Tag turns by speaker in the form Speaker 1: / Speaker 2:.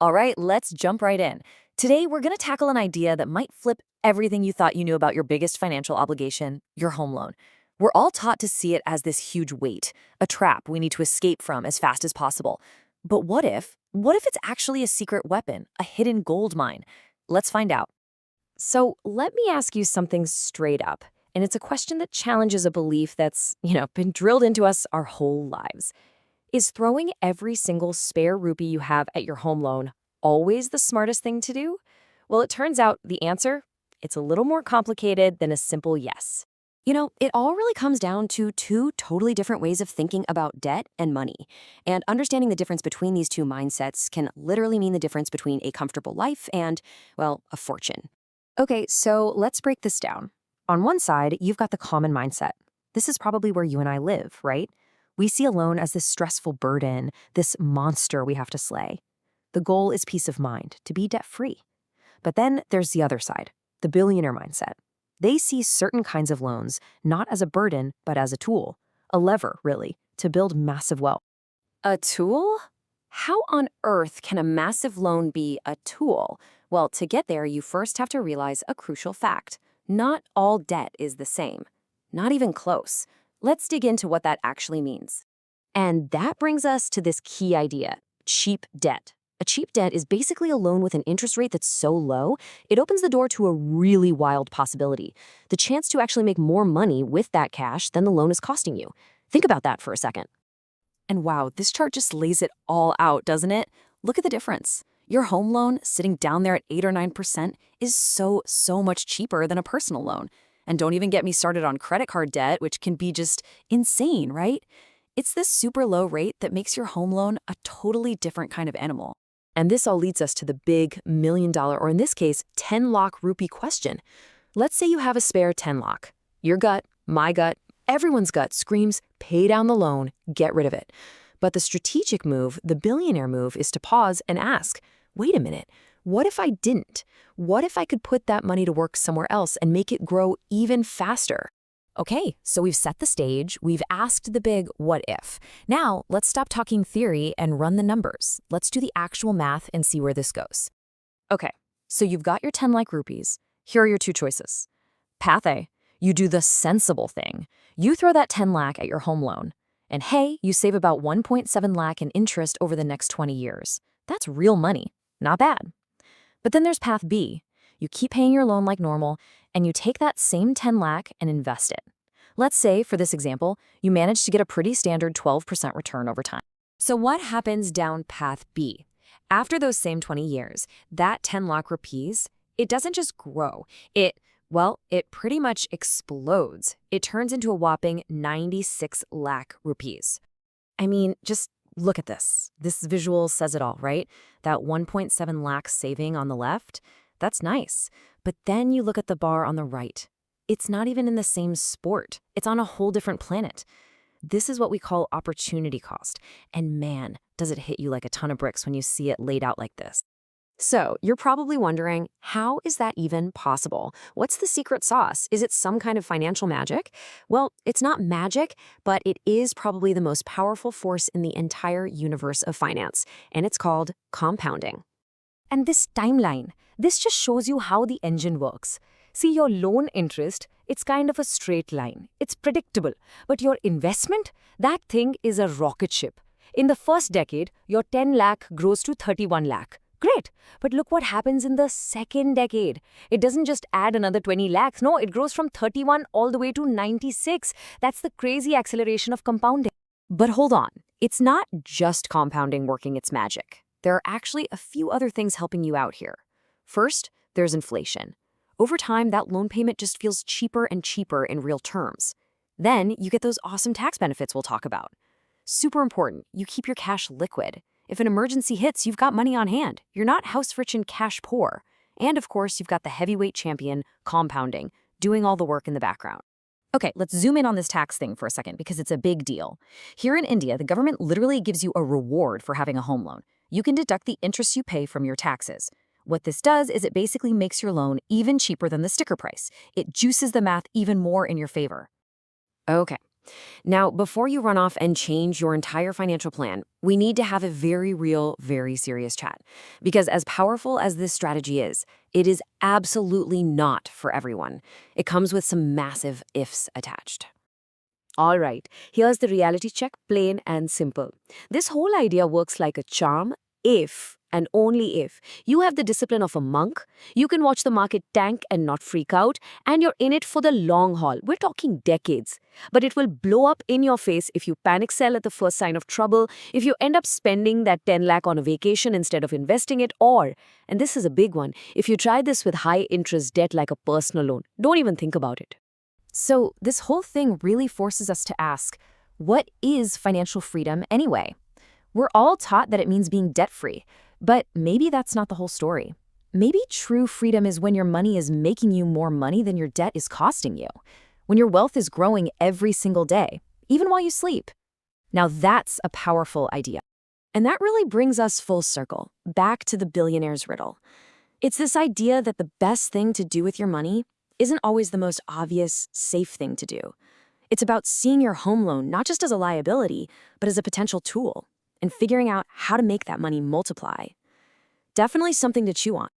Speaker 1: All right, let's jump right in. Today, we're going to tackle an idea that might flip everything you thought you knew about your biggest financial obligation, your home loan. We're all taught to see it as this huge weight, a trap we need to escape from as fast as possible. But what if? What if it's actually a secret weapon, a hidden gold mine? Let's find out.
Speaker 2: So let me ask you something straight up. And it's a question that challenges a belief that's been drilled into us our whole lives. Is throwing every single spare rupee you have at your home loan always the smartest thing to do? Well, it turns out the answer, it's a little more complicated than a simple yes. It all really comes down to two totally different ways of thinking about debt and money. And understanding the difference between these two mindsets can literally mean the difference between a comfortable life and, well, a fortune. Okay, so let's break this down. On one side, you've got the common mindset. This is probably where you and I live, right? We see a loan as this stressful burden, this monster we have to slay. The goal is peace of mind, to be debt-free. But then there's the other side, the billionaire mindset. They see certain kinds of loans not as a burden, but as a tool, a lever, really, to build massive wealth. A tool? How on earth can a massive loan be a tool? Well, to get there, you first have to realize a crucial fact. Not all debt is the same. Not even close. Let's dig into what that actually means. And that brings us to this key idea, cheap debt. A cheap debt is basically a loan with an interest rate that's so low, it opens the door to a really wild possibility. The chance to actually make more money with that cash than the loan is costing you. Think about that for a second.
Speaker 1: And wow, this chart just lays it all out, doesn't it? Look at the difference. Your home loan, sitting down there at 8 or 9%, is so much cheaper than a personal loan. And don't even get me started on credit card debt, which can be just insane, right? It's this super low rate that makes your home loan a totally different kind of animal. And this all leads us to the big $1 million, or in this case, 10 lakh rupee question. Let's say you have a spare 10 lakh. Your gut, my gut, everyone's gut screams, pay down the loan, get rid of it. But the strategic move, the billionaire move, is to pause and ask, wait a minute, what if I didn't? What if I could put that money to work somewhere else and make it grow even faster? Okay, so we've set the stage, we've asked the big what if. Now, let's stop talking theory and run the numbers. Let's do the actual math and see where this goes. Okay, so you've got your 10 lakh rupees. Here are your two choices. Path A, you do the sensible thing. You throw that 10 lakh at your home loan. And hey, you save about 1.7 lakh in interest over the next 20 years. That's real money. Not bad. But then there's path B. You keep paying your loan like normal, and you take that same 10 lakh and invest it. Let's say, for this example, you manage to get a pretty standard 12% return over time. So what happens down path B? After those same 20 years, that 10 lakh rupees, it doesn't just grow. It pretty much explodes. It turns into a whopping 96 lakh rupees. I mean, just look at this. This visual says it all, right? That 1.7 lakh saving on the left, that's nice. But then you look at the bar on the right. It's not even in the same sport. It's on a whole different planet. This is what we call opportunity cost. And man, does it hit you like a ton of bricks when you see it laid out like this. So you're probably wondering, how is that even possible? What's the secret sauce? Is it some kind of financial magic? Well, it's not magic, but it is probably the most powerful force in the entire universe of finance, and it's called compounding. And this timeline, this just shows you how the engine works. See, your loan interest, it's kind of a straight line. It's predictable. But your investment, that thing is a rocket ship. In the first decade, your 10 lakh grows to 31 lakh. Great. But look what happens in the second decade. It doesn't just add another 20 lakhs. No, it grows from 31 all the way to 96. That's the crazy acceleration of compounding. But hold on. It's not just compounding working its magic. There are actually a few other things helping you out here. First, there's inflation. Over time, that loan payment just feels cheaper and cheaper in real terms. Then you get those awesome tax benefits we'll talk about. Super important, you keep your cash liquid. If an emergency hits, you've got money on hand. You're not house rich and cash poor. And of course, you've got the heavyweight champion, compounding, doing all the work in the background. Okay, let's zoom in on this tax thing for a second because it's a big deal. Here in India, the government literally gives you a reward for having a home loan. You can deduct the interest you pay from your taxes. What this does is it basically makes your loan even cheaper than the sticker price. It juices the math even more in your favor. Okay,
Speaker 2: Now, before you run off and change your entire financial plan, we need to have a very real, very serious chat. Because as powerful as this strategy is, it is absolutely not for everyone. It comes with some massive ifs attached. All right, here's the reality check, plain and simple. This whole idea works like a charm if and only if you have the discipline of a monk, you can watch the market tank and not freak out, and you're in it for the long haul. We're talking decades. But it will blow up in your face if you panic sell at the first sign of trouble, if you end up spending that 10 lakh on a vacation instead of investing it, or, and this is a big one, if you try this with high interest debt like a personal loan. Don't even think about it.
Speaker 1: So, this whole thing really forces us to ask, what is financial freedom anyway? We're all taught that it means being debt-free, but maybe that's not the whole story. Maybe true freedom is when your money is making you more money than your debt is costing you, when your wealth is growing every single day, even while you sleep. Now that's a powerful idea. And that really brings us full circle, back to the billionaire's riddle. It's this idea that the best thing to do with your money isn't always the most obvious, safe thing to do. It's about seeing your home loan not just as a liability, but as a potential tool, and figuring out how to make that money multiply. Definitely something to chew on.